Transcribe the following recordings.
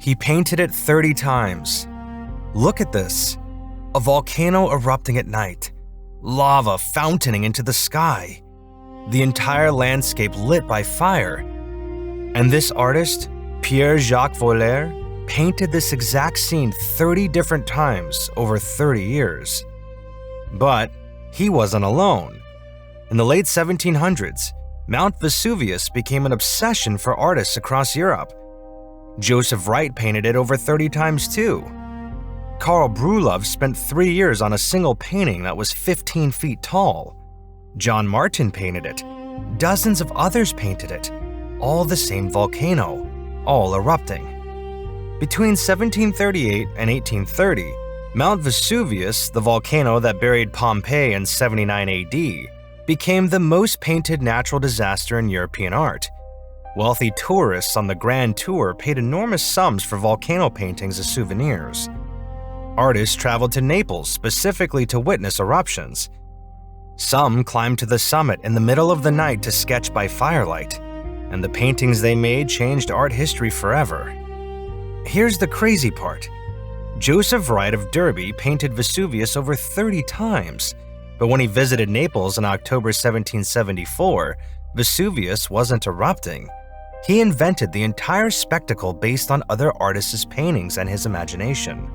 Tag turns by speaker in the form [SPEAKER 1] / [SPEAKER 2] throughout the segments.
[SPEAKER 1] He painted it 30 times. Look at this. A volcano erupting at night. Lava fountaining into the sky. The entire landscape lit by fire. And this artist, Pierre-Jacques Volaire, painted this exact scene 30 different times over 30 years. But he wasn't alone. In the late 1700s, Mount Vesuvius became an obsession for artists across Europe. Joseph Wright painted it over 30 times too. Karl Brulov spent 3 years on a single painting that was 15 feet tall. John Martin painted it. Dozens of others painted it. All the same volcano, all erupting. Between 1738 and 1830, Mount Vesuvius, the volcano that buried Pompeii in 79 AD, became the most painted natural disaster in European art. Wealthy tourists on the Grand Tour paid enormous sums for volcano paintings as souvenirs. Artists traveled to Naples specifically to witness eruptions. Some climbed to the summit in the middle of the night to sketch by firelight, and the paintings they made changed art history forever. Here's the crazy part. Joseph Wright of Derby painted Vesuvius over 30 times, but when he visited Naples in October 1774, Vesuvius wasn't erupting. He invented the entire spectacle based on other artists' paintings and his imagination.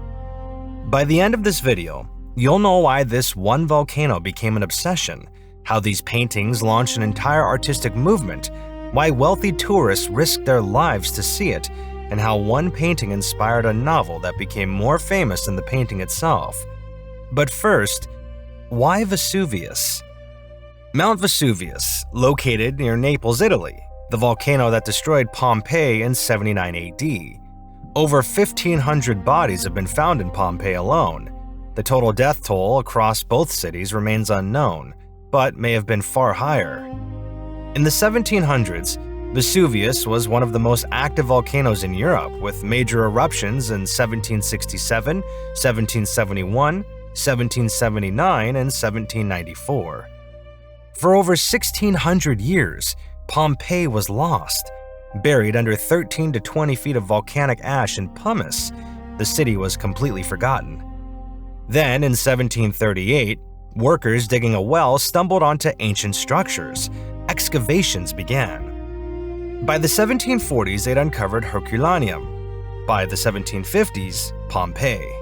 [SPEAKER 1] By the end of this video, you'll know why this one volcano became an obsession, how these paintings launched an entire artistic movement, why wealthy tourists risked their lives to see it, and how one painting inspired a novel that became more famous than the painting itself. But first, why Vesuvius? Mount Vesuvius, located near Naples, Italy, the volcano that destroyed Pompeii in 79 AD. Over 1,500 bodies have been found in Pompeii alone. The total death toll across both cities remains unknown, but may have been far higher. In the 1700s, Vesuvius was one of the most active volcanoes in Europe, with major eruptions in 1767, 1771, 1779, and 1794. For over 1,600 years, Pompeii was lost. Buried under 13 to 20 feet of volcanic ash and pumice, the city was completely forgotten. Then, in 1738, workers digging a well stumbled onto ancient structures. Excavations began. By the 1740s, they'd uncovered Herculaneum. By the 1750s, Pompeii.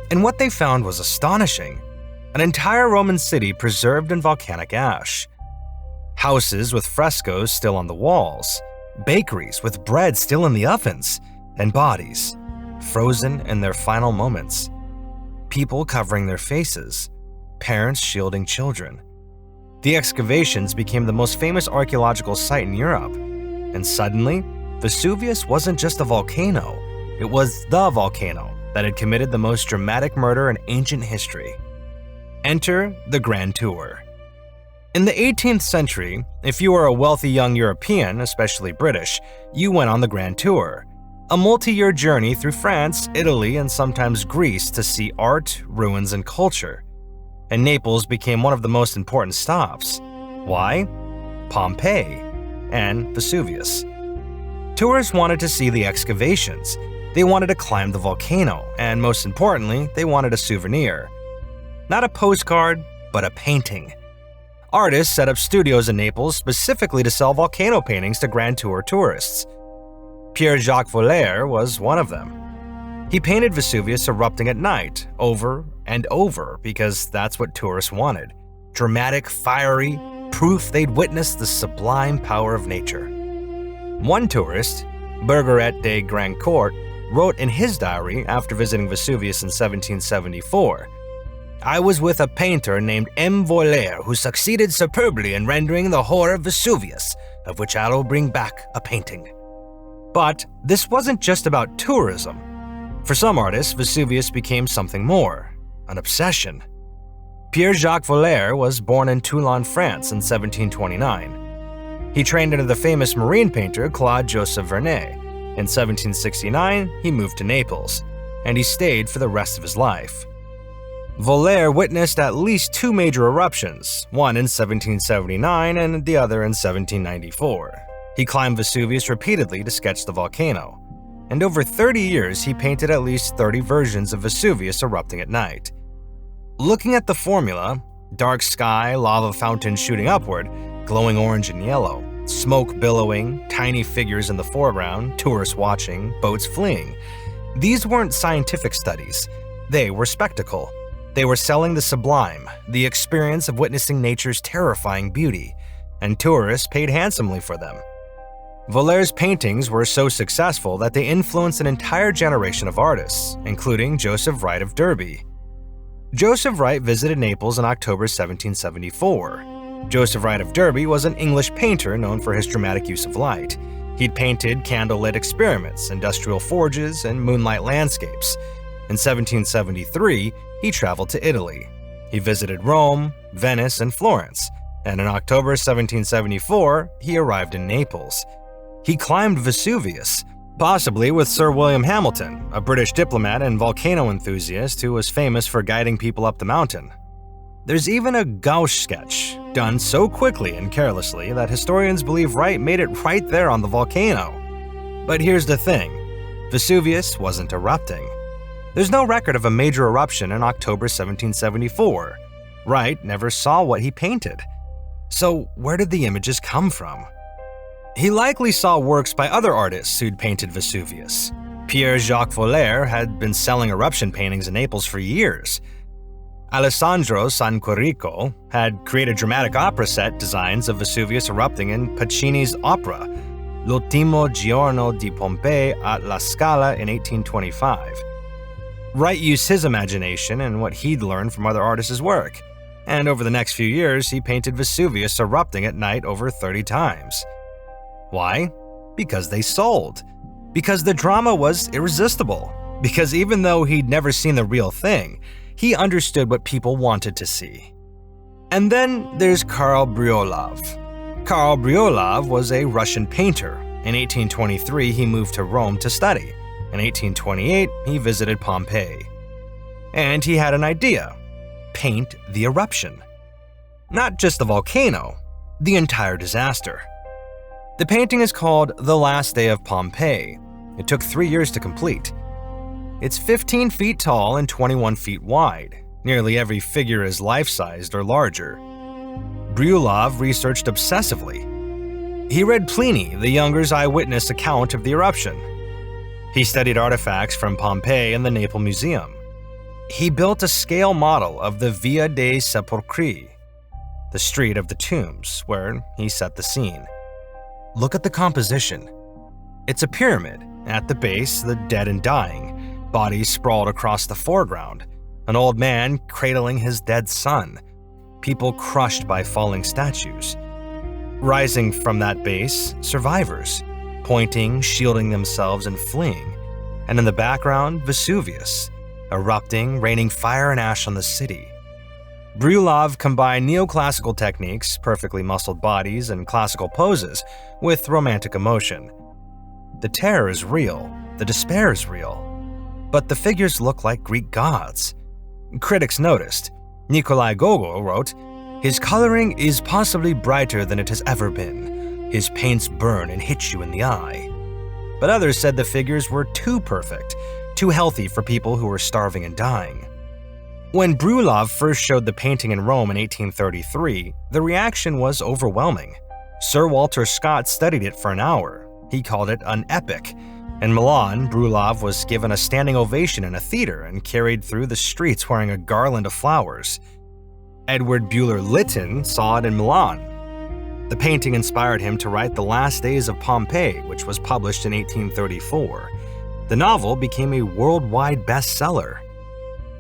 [SPEAKER 1] And what they found was astonishing. An entire Roman city preserved in volcanic ash. Houses with frescoes still on the walls. Bakeries with bread still in the ovens, and bodies, frozen in their final moments. People covering their faces, parents shielding children. The excavations became the most famous archaeological site in Europe, and suddenly, Vesuvius wasn't just a volcano, it was the volcano that had committed the most dramatic murder in ancient history. Enter the Grand Tour. In the 18th century, if you were a wealthy young European, especially British, you went on the Grand Tour, a multi-year journey through France, Italy, and sometimes Greece to see art, ruins, and culture. And Naples became one of the most important stops. Why? Pompeii and Vesuvius. Tourists wanted to see the excavations, they wanted to climb the volcano, and most importantly, they wanted a souvenir. Not a postcard, but a painting. Artists set up studios in Naples specifically to sell volcano paintings to Grand Tour tourists. Pierre-Jacques Volaire was one of them. He painted Vesuvius erupting at night, over and over, because that's what tourists wanted. Dramatic, fiery, proof they'd witnessed the sublime power of nature. One tourist, Bergeret de Grandcourt, wrote in his diary after visiting Vesuvius in 1774, "I was with a painter named M. Volaire who succeeded superbly in rendering the horror of Vesuvius, of which I will bring back a painting." But this wasn't just about tourism. For some artists, Vesuvius became something more, an obsession. Pierre-Jacques Volaire was born in Toulon, France in 1729. He trained under the famous marine painter Claude-Joseph Vernet. In 1769, he moved to Naples, and he stayed for the rest of his life. Volaire witnessed at least two major eruptions, one in 1779 and the other in 1794. He climbed Vesuvius repeatedly to sketch the volcano. and over 30 years he painted at least 30 versions of Vesuvius erupting at night. Looking at the formula, dark sky, lava fountain shooting upward, glowing orange and yellow, smoke billowing, tiny figures in the foreground, tourists watching, boats fleeing. These weren't scientific studies. They were spectacle. They were selling the sublime, the experience of witnessing nature's terrifying beauty, and tourists paid handsomely for them. Volaire's paintings were so successful that they influenced an entire generation of artists, including Joseph Wright of Derby. Joseph Wright visited Naples in October 1774. Joseph Wright of Derby was an English painter known for his dramatic use of light. He'd painted candlelit experiments, industrial forges, and moonlight landscapes. In 1773, he traveled to Italy. He visited Rome, Venice, and Florence, and in October 1774, he arrived in Naples. He climbed Vesuvius, possibly with Sir William Hamilton, a British diplomat and volcano enthusiast who was famous for guiding people up the mountain. There's even a gouache sketch, done so quickly and carelessly that historians believe Wright made it right there on the volcano. But here's the thing, Vesuvius wasn't erupting. There's no record of a major eruption in October 1774. Wright never saw what he painted. So where did the images come from? He likely saw works by other artists who'd painted Vesuvius. Pierre-Jacques Volaire had been selling eruption paintings in Naples for years. Alessandro Sanquirico had created dramatic opera set designs of Vesuvius erupting in Puccini's opera, L'ultimo giorno di Pompei at La Scala in 1825. Wright used his imagination and what he'd learned from other artists' work, and over the next few years he painted Vesuvius erupting at night over 30 times. Why? Because they sold. Because the drama was irresistible. Because even though he'd never seen the real thing, he understood what people wanted to see. And then there's Karl Bryullov. Karl Bryullov was a Russian painter. In 1823, he moved to Rome to study. In 1828, he visited Pompeii. And he had an idea: paint the eruption. Not just the volcano, the entire disaster. The painting is called The Last Day of Pompeii. It took 3 years to complete. It's 15 feet tall and 21 feet wide. Nearly every figure is life-sized or larger. Bryullov researched obsessively. He read Pliny the Younger's eyewitness account of the eruption. He studied artifacts from Pompeii in the Naples Museum. He built a scale model of the Via dei Sepolcri, the street of the tombs, where he set the scene. Look at the composition. It's a pyramid. At the base, the dead and dying, bodies sprawled across the foreground, an old man cradling his dead son, people crushed by falling statues. Rising from that base, survivors, pointing, shielding themselves and fleeing. And in the background, Vesuvius, erupting, raining fire and ash on the city. Bryullov combined neoclassical techniques, perfectly muscled bodies, and classical poses with romantic emotion. The terror is real, the despair is real, but the figures look like Greek gods. Critics noticed. Nikolai Gogol wrote, "His coloring is possibly brighter than it has ever been. His paints burn and hit you in the eye." But others said the figures were too perfect, too healthy for people who were starving and dying. When Bryullov first showed the painting in Rome in 1833, the reaction was overwhelming. Sir Walter Scott studied it for an hour. He called it an epic. In Milan, Bryullov was given a standing ovation in a theater and carried through the streets wearing a garland of flowers. Edward Bulwer-Lytton saw it in Milan. The painting inspired him to write The Last Days of Pompeii, which was published in 1834. The novel became a worldwide bestseller.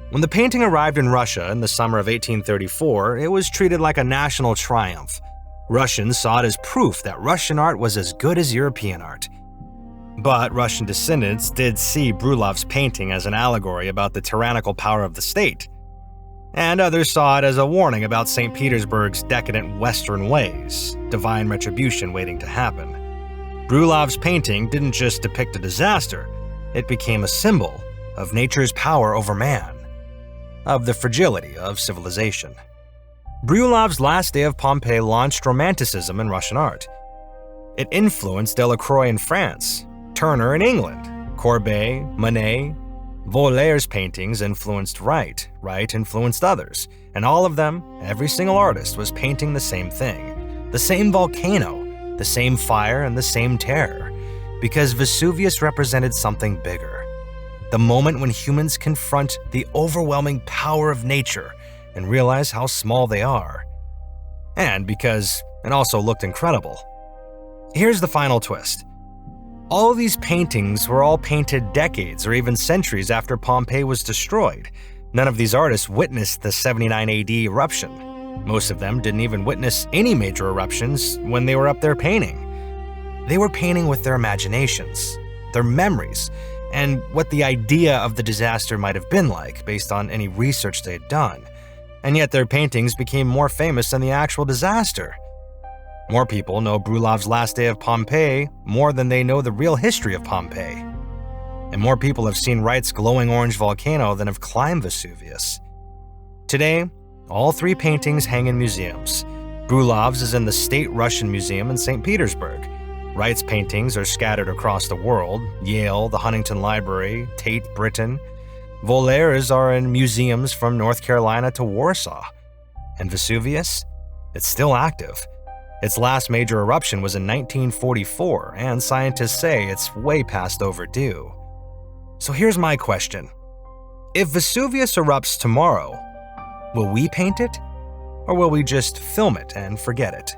[SPEAKER 1] When the painting arrived in Russia in the summer of 1834, it was treated like a national triumph. Russians saw it as proof that Russian art was as good as European art. But Russian descendants did see Bryullov's painting as an allegory about the tyrannical power of the state. And others saw it as a warning about St. Petersburg's decadent Western ways, divine retribution waiting to happen. Bryullov's painting didn't just depict a disaster, it became a symbol of nature's power over man, of the fragility of civilization. Bryullov's Last Day of Pompeii launched Romanticism in Russian art. It influenced Delacroix in France, Turner in England, Courbet, Monet, Voltaire's paintings influenced Wright, Wright influenced others, and all of them, every single artist, was painting the same thing. The same volcano, the same fire, and the same terror. Because Vesuvius represented something bigger. The moment when humans confront the overwhelming power of nature and realize how small they are. And because it also looked incredible. Here's the final twist. All of these paintings were all painted decades or even centuries after Pompeii was destroyed. None of these artists witnessed the 79 AD eruption. Most of them didn't even witness any major eruptions when they were up there painting. They were painting with their imaginations, their memories, and what the idea of the disaster might have been like based on any research they had done. And yet their paintings became more famous than the actual disaster. More people know Brulov's Last Day of Pompeii more than they know the real history of Pompeii. And more people have seen Wright's glowing orange volcano than have climbed Vesuvius. Today, all three paintings hang in museums. Brulov's is in the State Russian Museum in St. Petersburg. Wright's paintings are scattered across the world, Yale, the Huntington Library, Tate, Britain. Voltaire's are in museums from North Carolina to Warsaw. And Vesuvius? It's still active. Its last major eruption was in 1944, and scientists say it's way past overdue. So here's my question. If Vesuvius erupts tomorrow, will we paint it? Or will we just film it and forget it?